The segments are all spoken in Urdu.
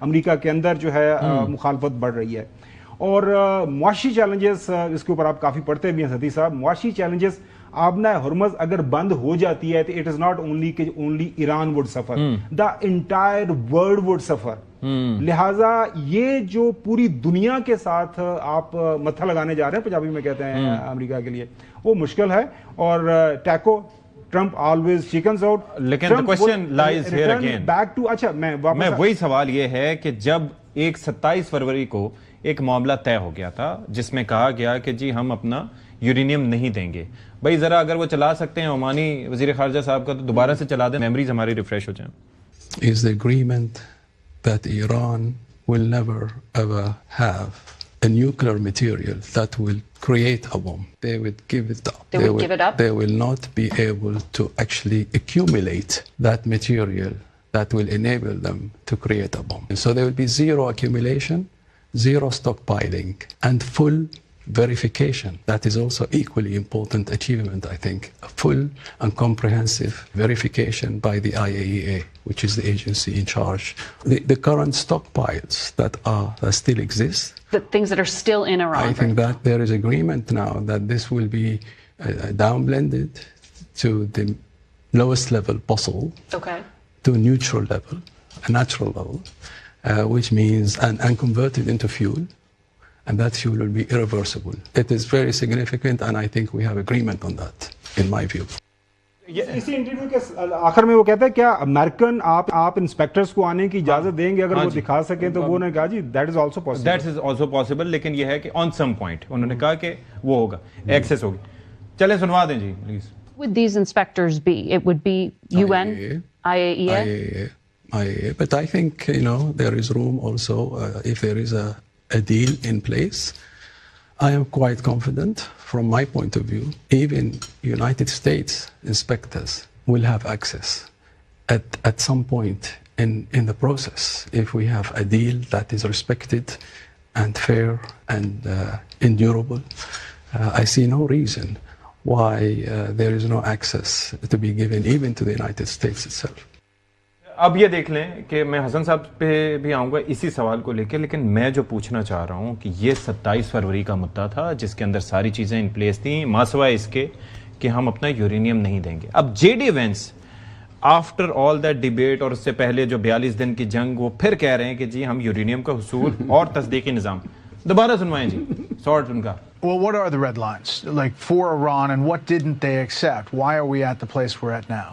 امریکہ کے اندر جو ہے مخالفت بڑھ رہی ہے. اور معاشی چیلنجز اس کے اوپر آپ کافی پڑھتے بھی ہیں سدی صاحب. معاشی چیلنجز آبنہ ہرمز اگر بند ہو جاتی ہے تو اٹ از ناٹ اونلی کہ only Iran would suffer, the entire world would suffer. لہٰذا یہ جو پوری دنیا کے ساتھ آپ متھا لگانے جا رہے ہیں, پنجابی میں کہتے ہیں امریکہ کے لیے, وہ مشکل ہے. اور TACO Trump always chickens out. لیکن the question lies here again. Back to, اچھا میں وہی سوال یہ ہے کہ جب ایک 27 فروری کو ایک معاملہ طے ہو گیا تھا جس میں کہا گیا کہ جی ہم اپنا یورینیم نہیں دیں گے, بھائی ذرا اگر وہ چلا سکتے ہیں عمانی وزیر خارجہ صاحب کا تو دوبارہ سے چلا دیں, میموریز ہماری ریفریش ہو جائیں. Is the agreement that Iran will never ever have a nuclear material that will create a bomb. They would give it up. They would give it up? They will not be able to actually accumulate that material that will enable them to create a bomb. And so there will be zero accumulation, zero stockpiling, and full verification. That is also equally important achievement, I think. A full and comprehensive verification by the IAEA, which is the agency in charge. The current stockpiles that still exist. The things that are still in Iran. I think that there is agreement now that this will be downblended to the lowest level possible. Okay. To a neutral level, a natural level, which means and converted into fuel. And that fuel will be irreversible. It is very significant, and I think we have agreement on that, in my view. اسی انٹرویو کے آخر میں وہ کہتا ہے کیا امریکن آپ انسپیکٹرز کو آنے کی اجازت دیں گے اگر وہ دکھا سکیں, تو وہ نے کہا جی that is also possible. That is also possible, لیکن یہ ہے کہ آن سم پوائنٹ انہوں نے کہا کہ وہ ہوگا, ایکسیس ہوگی. چلیں سنوا دیں جی please. Would these inspectors be? It would be UN, IAEA? IAEA. But I think, there is room also, if there is a deal in place. I am quite confident from my point of view, even United States inspectors will have access at some point in the process if we have a deal that is respected and fair and endurable. I see no reason why there is no access to be given even to the United States itself. اب یہ دیکھ لیں کہ میں حسن صاحب پہ بھی آؤں گا اسی سوال کو لے کے, لیکن میں جو پوچھنا چاہ رہا ہوں کہ یہ 27 فروری کا مدعا تھا جس کے اندر ساری چیزیں ان پلیس تھیں, ماسوائے اس کے کہ ہم اپنا یورینیم نہیں دیں گے. اب J D Vance after all that debate اور اس سے پہلے جو 42 دن کی جنگ, وہ پھر کہہ رہے ہیں کہ جی ہم یورینیم کا حصول اور تصدیقی نظام. دوبارہ سنوائیں جی سارٹ ان کا. Well, what are the red lines like for Iran, and what didn't they accept? Why are we at the place we're at now?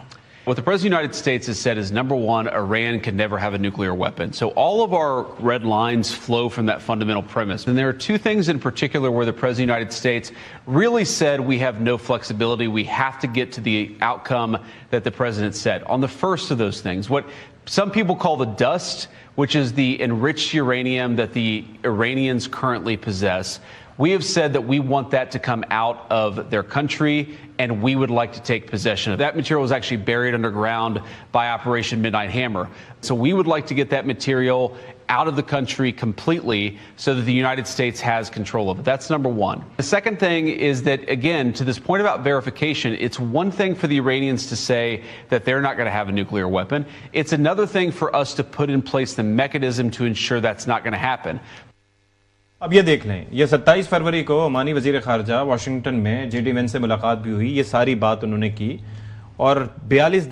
What the President of the United States has said is, number one, Iran can never have a nuclear weapon. So all of our red lines flow from that fundamental premise. And there are two things in particular where the President of the United States really said we have no flexibility. We have to get to the outcome that the President said. On the first of those things, what some people call the dust, which is the enriched uranium that the Iranians currently possess, we have said that we want that to come out of their country, and we would like to take possession of that. Material was actually buried underground by Operation Midnight Hammer. So we would like to get that material out of the country completely so that the United States has control of it. That's number one. The second thing is that, again, to this point about verification, it's one thing for the Iranians to say that they're not going to have a nuclear weapon. It's another thing for us to put in place the mechanism to ensure that's not going to happen. اب یہ دیکھ لیں, یہ 27 فروری کو عمانی وزیر خارجہ واشنگٹن میں جے ڈی وینس سے ملاقات بھی ہوئی, یہ ساری بات انہوں نے کی, اور 44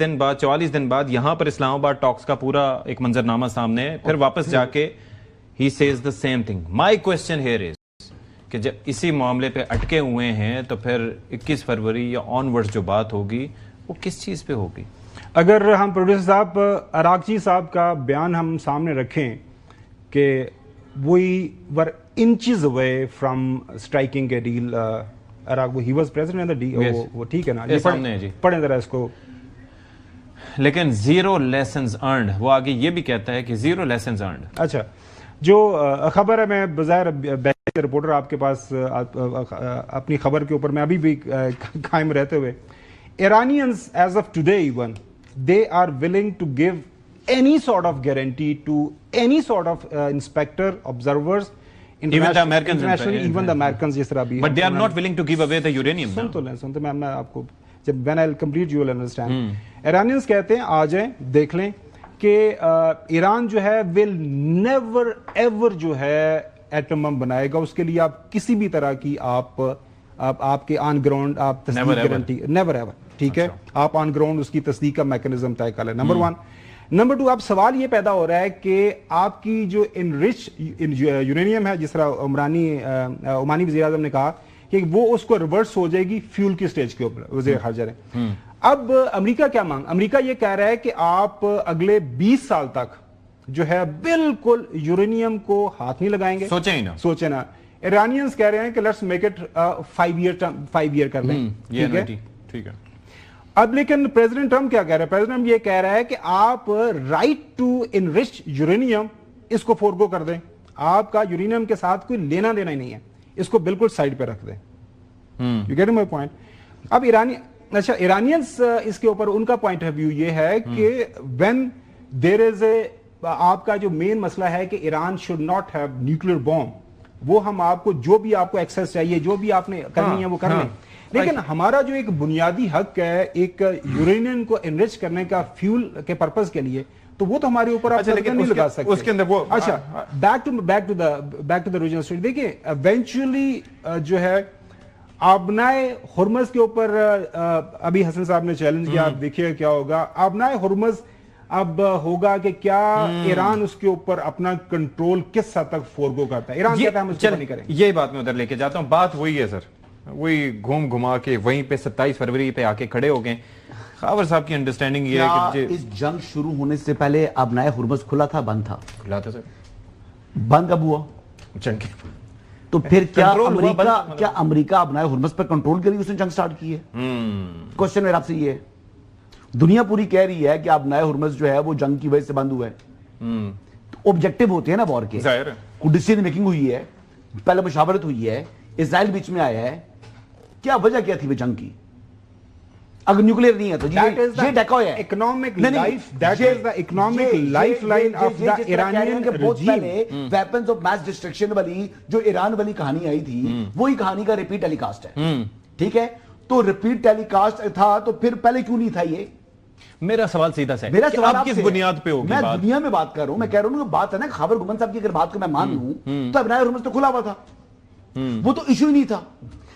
دن بعد یہاں پر اسلام آباد ٹاکس کا پورا ایک منظرنامہ سامنے ہے, پھر واپس جا کے ہی says the same thing. My question here is کہ جب اسی معاملے پہ اٹکے ہوئے ہیں تو پھر 21 فروری یا آن ورڈز جو بات ہوگی وہ کس چیز پہ ہوگی؟ اگر ہم پروڈیوسر صاحب اراغچی صاحب کا بیان ہم سامنے رکھیں کہ we were inches away from striking a deal. He was president of the deal. Yes. وہ ٹھیک ہے نا, یہ سامنے ہے جی, پڑھیں ذرا اس کو. لیکن زیرو لیسنز ارنڈ, وہ آگے یہ بھی کہتا ہے کہ زیرو لیسنز ارنڈ. اچھا, جو خبر ہے, میں بظاہر رپورٹر آپ کے پاس اپنی خبر کے اوپر میں ابھی بھی قائم رہتے ہوئے, Iranians as of today even they are willing to give any sort of guarantee to any sort of inspector, observers, even the Americans, even the Americans جس طرح بھی, but they are not willing to give away the uranium. سن تو میں آپ کو جب when I'll complete you will understand. Iranians کہتے ہیں آ جائیں دیکھ لیں کہ ایران جو ہے ول نیور ایور جو ہے ایٹم بم بنائے گا. اس کے لیے آپ کسی بھی طرح کی آپ کے آن گراؤنڈ آپ تصدیق گارنٹی نیور ایور, ٹھیک ہے, آپ آن گراؤنڈ اس کی تصدیق کا میکانزم طے کر لیں. نمبر 1. نمبر 2, اب سوال یہ پیدا ہو رہا ہے کہ آپ کی جو انرچ یورینیم ہے, جس طرح عمانی وزیر اعظم نے کہا کہ وہ اس کو ریورس ہو جائے گی فیول کی سٹیج کے اوپر, وزیر خارجہ نے. اب امریکہ کیا امریکہ یہ کہہ رہا ہے کہ آپ اگلے 20 سال تک جو ہے بالکل یورینیم کو ہاتھ نہیں لگائیں گے. سوچیں نا. ایرانینز کہہ رہے ہیں کہ لیٹس میک اٹ 5 ایئر کر لیں, ٹھیک ہے. اب لیکن پریزیڈنٹ ٹرمپ کیا کہہ رہا ہے؟ پریزیڈنٹ یہ کہہ رہا ہے کہ آپ رائٹ ٹو انرچ یورینیم اس کو فورگو کر دیں, آپ کا یورینیم کے ساتھ کوئی لینا دینا ہی نہیں ہے, اس کو بالکل سائڈ پہ رکھ دیں. You get my point. اب ایرانینز اس کے اوپر ان کا پوائنٹ آف ویو یہ ہے کہ وین دیر از اے, آپ کا جو مین مسئلہ ہے کہ Iran should not have nuclear boom, وہ ہم آپ کو جو بھی آپ کو ایکسس چاہیے, جو بھی آپ نے کرنی ہے وہ کر لیں. لیکن ہمارا جو ایک بنیادی حق ہے ایک یورینیم کو انرچ کرنے کا فیول کے پرپز کے لیے, تو وہ تو ہمارے اوپر آپ نہیں لگا سکتے. اس کے اندر وہ اچھا, back to the regional state. دیکھیں ایونچولی جو ہے آبنائے ہرمز کے اوپر ابھی حسن صاحب نے چیلنج کیا, آپ دیکھیے کیا ہوگا. آبنائے ہرمز اب ہوگا کہ کیا ایران اس کے اوپر اپنا کنٹرول کس حد تک فورگو کرتا ہے. ایران کہتا ہے ہم اس کو نہیں کریں. یہ بات میں ادھر لے کے جاتا ہوں. بات وہی ہے سر, وہی گھوم گھما کے وہیں پہ 27 فروری پہ آ کے کھڑے ہو گئے. خاور صاحب کی انڈرسٹینڈنگ یہ ہے کہ اس جنگ شروع ہونے سے پہلے آبنائے ہرمز کھلا تھا, بند تھا؟ کھلا تھا سر. بند کب ہوا جنگ تو پھر کیا امریکہ آبنائے ہرمز پر کنٹرول کے لیے اس نے جنگ سٹارٹ کی ہے؟ کوشچن میرا آپ سے یہ ہے. دنیا پوری کہہ رہی ہے کہ آبنائے ہرمز جو ہے وہ جنگ کی وجہ سے بند ہوا ہے. اوبجیکٹو ہوتے ہیں نا وار کے, ڈیسیژن میکنگ ہوئی ہے, پہلے مشاورت ہوئی ہے, اسرائیل بیچ میں آیا ہے. کیا وجہ کیا تھی وہ جنگ کی؟ اگر نیوکلیئر نہیں ہے تو یہ ڈیکوئے ہے. Economic life, that is the economic life line of the Iranian regime. Weapons of mass destruction والی جو ایران والی کہانی آئی تھی, وہی کہانی کا ریپیٹ ٹیلی کاسٹ ہے, ٹھیک ہے. تو ریپیٹ ٹیلی کاسٹ تھا تو پھر پہلے کیوں نہیں تھا یہ؟ میرا سوال سیدھا سا ہے, میرا سوال آپ کس بنیاد پہ ہوگی؟ میں دنیا میں بات کر رہا ہوں, میں کہہ رہا ہوں کہ بات ہے نا خاور گمن صاحب کی, اگر بات کو میں مان لوں تو آبنائے ہرمز تو کھلا ہوا تھا, وہ تو ایشو ہی نہیں تھا.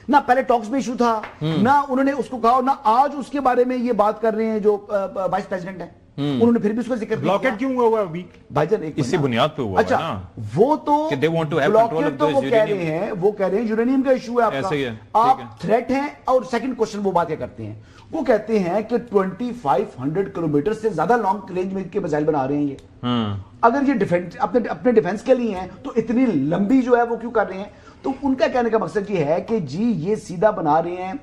نہ پہلے ٹاکس میں ایشو تھا, نہ انہوں نے اس کو کہا, نہ آج اس کے بارے میں یہ بات کر رہے ہیں جو وائس پریزیڈنٹ ہیں, انہوں نے پھر بھی اس کا ذکر کیا. بلاکٹ کیوں ہوا ابھی بھائی جان؟ اسی بنیاد پہ ہوا. اچھا, وہ تو بلاکٹ تو وہ کہہ رہے ہیں یورینیم کا ایشو ہے آپ کا, آپ تھریٹ ہیں. اور سیکنڈ کوشچن وہ بات کیا کرتے ہیں, وہ کہتے ہیں کہ 2500 کلومیٹر سے زیادہ لانگ رینج میں کے میزائل بنا رہے ہیں یہ. اگر یہ ڈیفنس اپنے ڈیفنس کے لیے ہیں تو اتنی لمبی جو ہے وہ کیوں کر رہے ہیں؟ تو ان کا کہنے کا مقصد یہ ہے کہ جی یہ سیدھا بنا رہے ہیں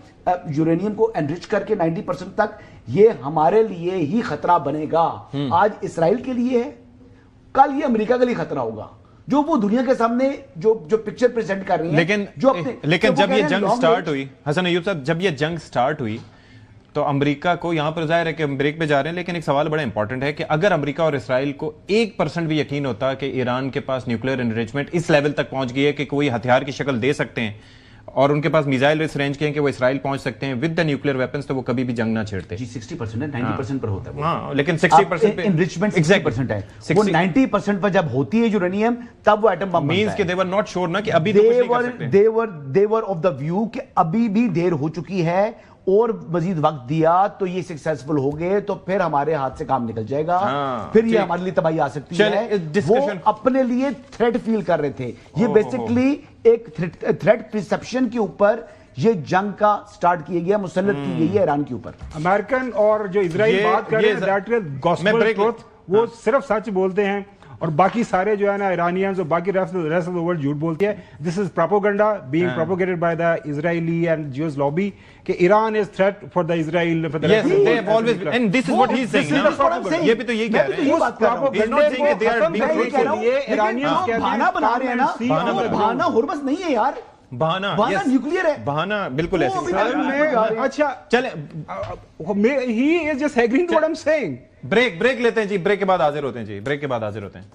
یورینیم کو انرچ کر کے 90% تک, یہ ہمارے لیے ہی خطرہ بنے گا. آج اسرائیل کے لیے ہے, کل یہ امریکہ کے لیے خطرہ ہوگا, جو وہ دنیا کے سامنے جو پکچر پریزنٹ کر رہی ہیں. لیکن جب یہ جنگ سٹارٹ ہوئی, حسن ایوب صاحب, جب یہ جنگ سٹارٹ ہوئی تو امریکہ کو, یہاں پر ظاہر ہے کہ ہم بریک پہ جا رہے ہیں, لیکن ایک سوال بڑا امپورٹنٹ ہے کہ اگر امریکہ اور اسرائیل کو 1% بھی یقین ہوتا کہ ایران کے پاس نیوکلیئر انریچمنٹ اس لیول تک پہنچ گئی ہے کہ کوئی ہتھیار کی شکل دے سکتے ہیں, اور ان کے پاس میزائل اس رینج کے ہیں کہ وہ اسرائیل پہنچ سکتے ہیں ود دا نیوکلیئر ویپنز, تو وہ کبھی بھی جنگ نہ چھیڑتے. جی 60% ہے, 90% پر ہوتا ہے. ہاں, لیکن 60% پہ انریچمنٹ 60% ہے, وہ 90% پر جب ہوتی ہے یورینیم تب وہ ایٹم بم بنتا ہے. مینز کہ they were not sure نا کہ ابھی تو کچھ نہیں کر سکتے. they were of the view کہ ابھی بھی دیر ہو چکی ہے, اور مزید وقت دیا تو یہ سکسیسفل ہو گئے تو پھر ہمارے ہاتھ سے کام نکل جائے گا, پھر یہ ہمارے لیے تباہی آ سکتی ہے. وہ اپنے لیے تھریٹ فیل کر رہے تھے. یہ بیسکلی ایک تھریٹ پرسپشن کے اوپر یہ جنگ کا سٹارٹ کیا گیا, مسلط کی گئی ہے ایران کے اوپر. امریکن اور جو اسرائیل بات کر رہے ہیں دیٹ از گاسپل ٹروتھ, وہ صرف سچ بولتے ہیں, اور باقی سارے جو ہے نا ایرانیانز اور باقی ریسٹ آف دا ورلڈ جھوٹ بولتے ہیں. This is propaganda being propagated by the Israeli and Jews lobby کہ Iran is threat for the Israel. Yes, they have always, and this is what he is saying. یہ بھی تو یہی کہہ رہے ہیں. He's not saying that they are being truthful. ایرانیانز کہتے ہیں بہانا بنا رہے ہیں نا, بہانا ہرمز نہیں ہے یار, بہانا نیوکلیئر ہے, بہانا بالکل ایسے. اچھا چلیں, he is just agreeing to what I'm saying. Break لیتے ہیں جی, بریک کے بعد حاضر ہوتے ہیں جی, بریک کے بعد حاضر ہوتے ہیں.